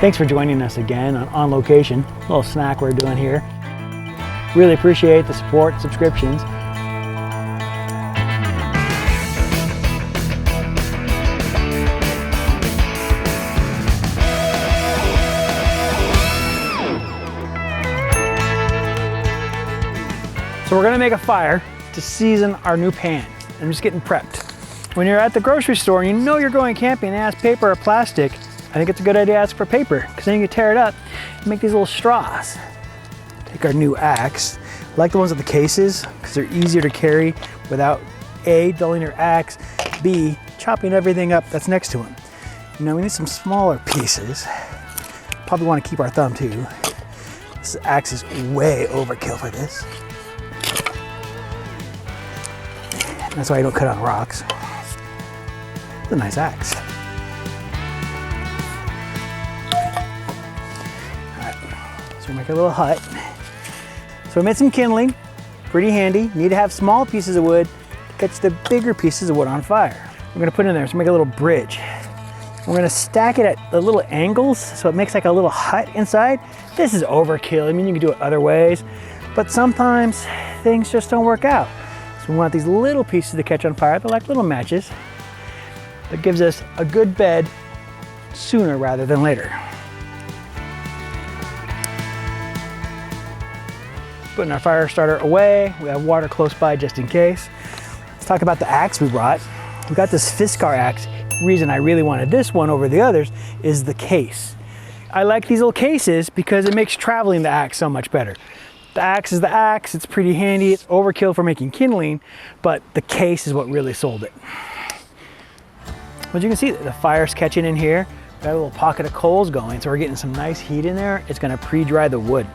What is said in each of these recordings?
Thanks for joining us again on location. A little snack we're doing here. Really appreciate the support, subscriptions. So we're gonna make a fire to season our new pan. I'm just getting prepped. When you're at the grocery store and you know you're going camping and ask paper or plastic, I think it's a good idea to ask for paper, because then you can tear it up and make these little straws. Take our new axe. I like the ones with the cases because they're easier to carry without A, dulling your axe, B, chopping everything up that's next to them. You know, we need some smaller pieces. Probably want to keep our thumb too. This axe is way overkill for this. That's why I don't cut on rocks. It's a nice axe. So we make a little hut. So we made some kindling, pretty handy. Need to have small pieces of wood to catch the bigger pieces of wood on fire. We're gonna put it in there to make a little bridge. We're gonna stack it at the little angles so it makes like a little hut inside. This is overkill. I mean, you can do it other ways, but sometimes things just don't work out. So we want these little pieces to catch on fire. They're like little matches. That gives us a good bed sooner rather than later. Putting our fire starter away. We have water close by just in case. Let's talk about the axe we brought. We got this Fiskars axe. The reason I really wanted this one over the others is the case. I like these little cases because it makes traveling the axe so much better. The axe is the axe, it's pretty handy, it's overkill for making kindling, but the case is what really sold it. As you can see, the fire's catching in here. We got a little pocket of coals going, so we're getting some nice heat in there. It's gonna pre-dry the wood.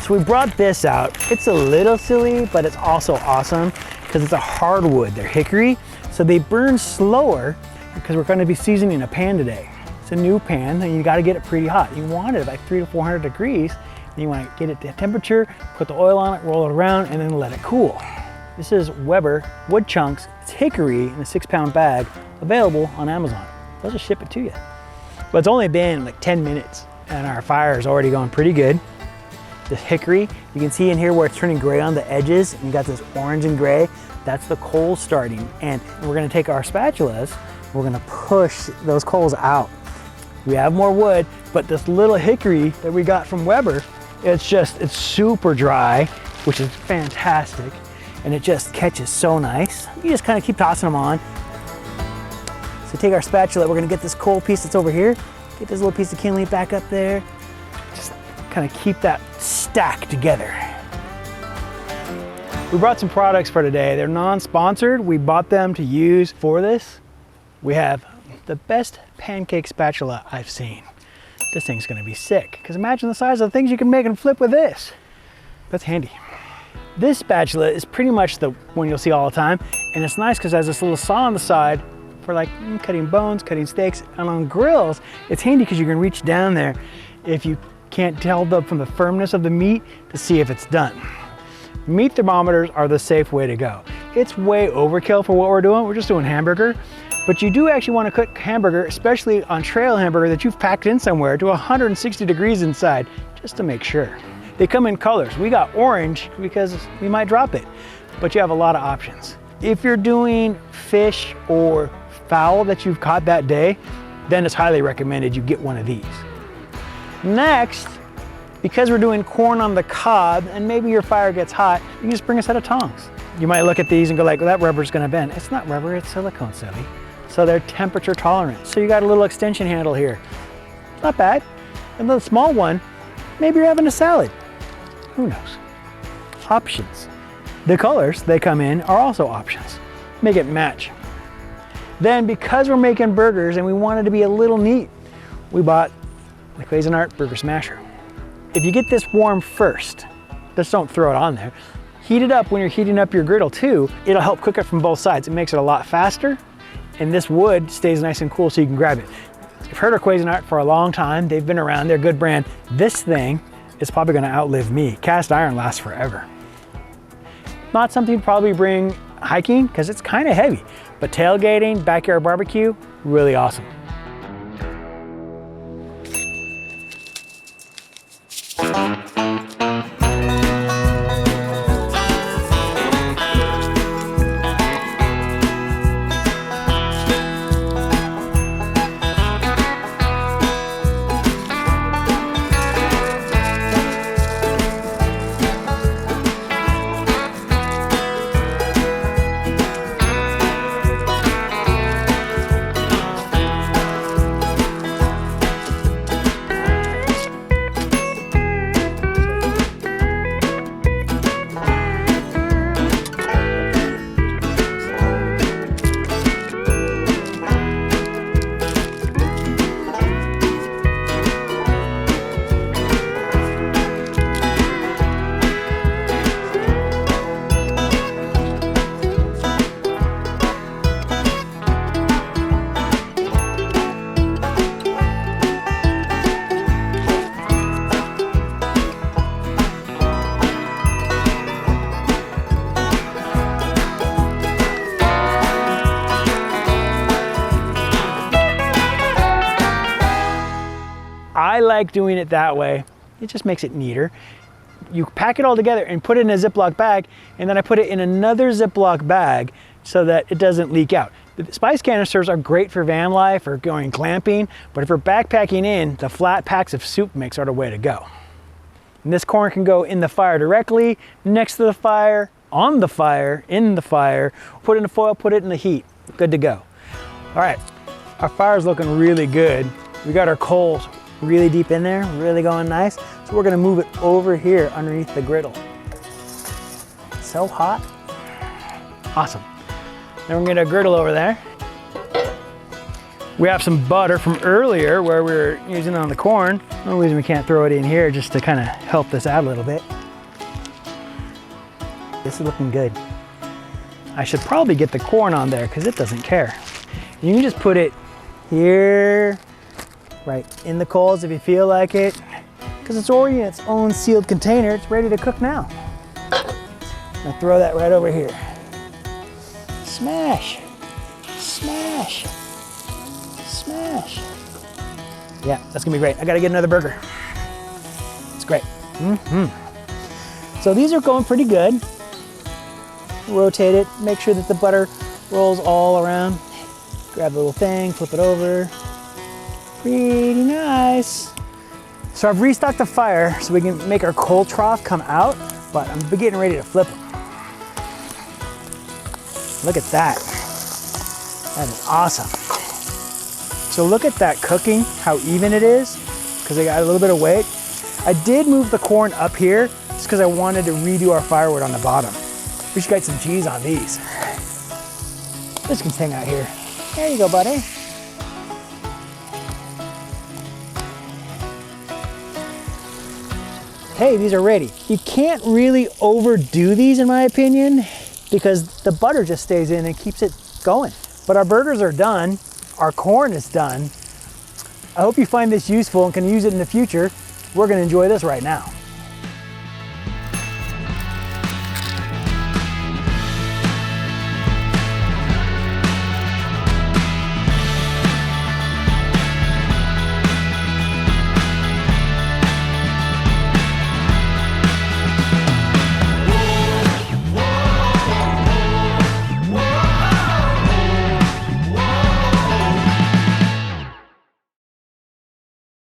So we brought this out. It's a little silly, but it's also awesome because it's a hardwood. They're hickory, so they burn slower because we're gonna be seasoning a pan today. It's a new pan, and you gotta get it pretty hot. You want it like 300 to 400 degrees. You want to get it to temperature, put the oil on it, roll it around, and then let it cool. This is Weber wood chunks. It's hickory in a 6-pound bag, available on Amazon. They'll just ship it to you. But it's only been like 10 minutes and our fire is already going pretty good. This hickory, you can see in here where it's turning gray on the edges, and you got this orange and gray. That's the coals starting. And we're gonna take our spatulas, we're gonna push those coals out. We have more wood, but this little hickory that we got from Weber, it's super dry, which is fantastic. And it just catches so nice. You just kind of keep tossing them on. So take our spatula, we're gonna get this coal piece that's over here, get this little piece of kindling back up there. Just kind of keep that stacked together. We brought some products for today. They're non-sponsored. We bought them to use for this. We have the best pancake spatula I've seen. This thing's gonna be sick, because imagine the size of the things you can make and flip with this. That's handy. This spatula is pretty much the one you'll see all the time, and it's nice because it has this little saw on the side for like cutting bones, cutting steaks, and on grills, it's handy because you can reach down there if you can't tell from the firmness of the meat to see if it's done. Meat thermometers are the safe way to go. It's way overkill for what we're doing. We're just doing hamburger. But you do actually want to cook hamburger, especially on trail hamburger that you've packed in somewhere, to 160 degrees inside, just to make sure. They come in colors. We got orange because we might drop it, but you have a lot of options. If you're doing fish or fowl that you've caught that day, then it's highly recommended you get one of these. Next, because we're doing corn on the cob and maybe your fire gets hot, you can just bring a set of tongs. You might look at these and go like, well, that rubber's gonna bend. It's not rubber, it's silicone, silly. So they're temperature tolerant. So you got a little extension handle here. Not bad. And the small one, maybe you're having a salad. Who knows? Options. The colors they come in are also options. Make it match. Then because we're making burgers and we wanted to be a little neat, we bought the Cuisinart Burger Smasher. If you get this warm first, just don't throw it on there. Heat it up when you're heating up your griddle too. It'll help cook it from both sides. It makes it a lot faster, and this wood stays nice and cool so you can grab it. You've heard of Cuisinart for a long time. They've been around, they're a good brand. This thing is probably gonna outlive me. Cast iron lasts forever. Not something you'd probably bring hiking because it's kind of heavy, but tailgating, backyard barbecue, really awesome. I like doing it that way. It just makes it neater. You pack it all together and put it in a Ziploc bag, and then I put it in another Ziploc bag so that it doesn't leak out. The spice canisters are great for van life or going glamping, but if you're backpacking in, the flat packs of soup mix are the way to go. And this corn can go in the fire directly, next to the fire, on the fire, in the fire, put it in the foil, put it in the heat. Good to go. All right, our fire's looking really good. We got our coals really deep in there, really going nice. So we're gonna move it over here underneath the griddle. So hot. Awesome. Then we're gonna get our griddle over there. We have some butter from earlier where we were using it on the corn. No reason we can't throw it in here just to kind of help this out a little bit. This is looking good. I should probably get the corn on there because it doesn't care. You can just put it here, right in the coals if you feel like it, because it's already in its own sealed container. It's ready to cook now. I'll throw that right over here. Smash, smash, smash. Yeah, that's gonna be great. I gotta get another burger. It's great. So these are going pretty good. Rotate it, make sure that the butter rolls all around. Grab the little thing, flip it over. Pretty nice. So I've restocked the fire so we can make our coal trough come out, but I'm getting ready to flip them. Look at that. That is awesome. So look at that cooking, how even it is, because I got a little bit of weight. I did move the corn up here just because I wanted to redo our firewood on the bottom. We should get some cheese on these. This can hang out here. There you go, buddy. Hey, these are ready. You can't really overdo these in my opinion because the butter just stays in and keeps it going. But our burgers are done. Our corn is done. I hope you find this useful and can use it in the future. We're gonna enjoy this right now.